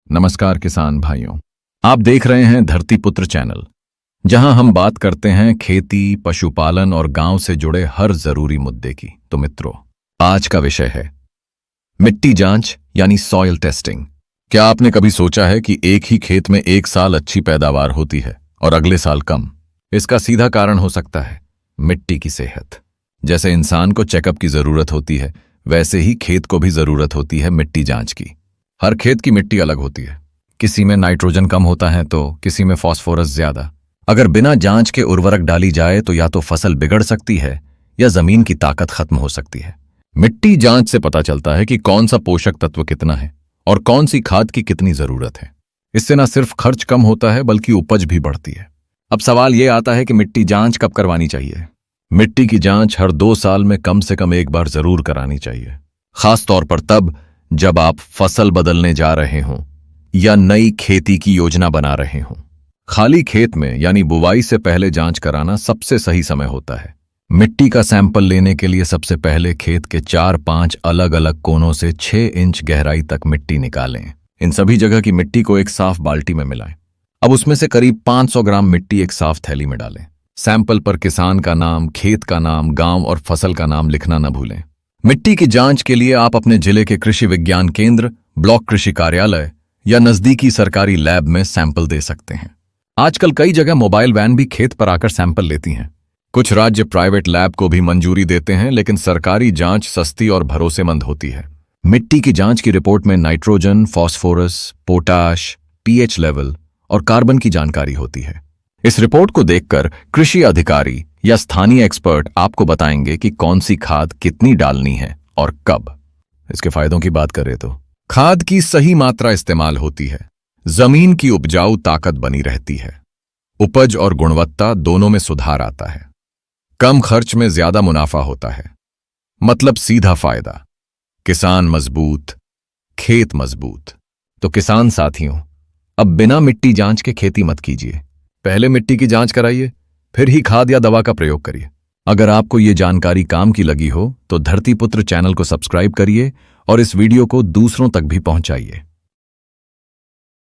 नमस्कार किसान भाइयों, आप देख रहे हैं धरती पुत्र चैनल, जहां हम बात करते हैं खेती, पशुपालन और गांव से जुड़े हर जरूरी मुद्दे की। तो मित्रों, आज का विषय है मिट्टी जांच यानी सॉइल टेस्टिंग। क्या आपने कभी सोचा है कि एक ही खेत में एक साल अच्छी पैदावार होती है और अगले साल कम? इसका सीधा कारण हो सकता है मिट्टी की सेहत। जैसे इंसान को चेकअप की जरूरत होती है, वैसे ही खेत को भी जरूरत होती है मिट्टी जांच की। हर खेत की मिट्टी अलग होती है, किसी में नाइट्रोजन कम होता है तो किसी में फास्फोरस ज्यादा। अगर बिना जांच के उर्वरक डाली जाए तो या तो फसल बिगड़ सकती है या जमीन की ताकत खत्म हो सकती है। मिट्टी जांच से पता चलता है कि कौन सा पोषक तत्व कितना है और कौन सी खाद की कितनी जरूरत है। इससे न सिर्फ खर्च कम होता है बल्कि उपज भी बढ़ती है। अब सवाल यह आता है कि मिट्टी जांच कब करवानी चाहिए? मिट्टी की जांच हर 2 साल में कम से कम एक बार जरूर करानी चाहिए, खास तौर पर तब जब आप फसल बदलने जा रहे हों या नई खेती की योजना बना रहे हों। खाली खेत में यानी बुवाई से पहले जांच कराना सबसे सही समय होता है। मिट्टी का सैंपल लेने के लिए सबसे पहले खेत के 4-5 अलग अलग कोनों से 6 इंच गहराई तक मिट्टी निकालें। इन सभी जगह की मिट्टी को एक साफ बाल्टी में मिलाएं। अब उसमें से करीब 500 ग्राम मिट्टी एक साफ थैली में डालें। सैंपल पर किसान का नाम, खेत का नाम, गांव और फसल का नाम लिखना न भूलें। मिट्टी की जांच के लिए आप अपने जिले के कृषि विज्ञान केंद्र, ब्लॉक कृषि कार्यालय या नजदीकी सरकारी लैब में सैंपल दे सकते हैं। आजकल कई जगह मोबाइल वैन भी खेत पर आकर सैंपल लेती हैं। कुछ राज्य प्राइवेट लैब को भी मंजूरी देते हैं, लेकिन सरकारी जांच सस्ती और भरोसेमंद होती है। मिट्टी की जांच की रिपोर्ट में nitrogen, phosphorus, potash, pH level और कार्बन की जानकारी होती है। इस रिपोर्ट को देखकर कृषि अधिकारी या स्थानीय एक्सपर्ट आपको बताएंगे कि कौन सी खाद कितनी डालनी है और कब। इसके फायदों की बात करें तो खाद की सही मात्रा इस्तेमाल होती है, जमीन की उपजाऊ ताकत बनी रहती है, उपज और गुणवत्ता दोनों में सुधार आता है, कम खर्च में ज्यादा मुनाफा होता है। मतलब सीधा फायदा, किसान मजबूत, खेत मजबूत। तो किसान साथियों, अब बिना मिट्टी जांच के खेती मत कीजिए। पहले मिट्टी की जांच कराइए, फिर ही खाद या दवा का प्रयोग करिए। अगर आपको ये जानकारी काम की लगी हो तो धरती पुत्र चैनल को सब्सक्राइब करिए और इस वीडियो को दूसरों तक भी पहुंचाइए।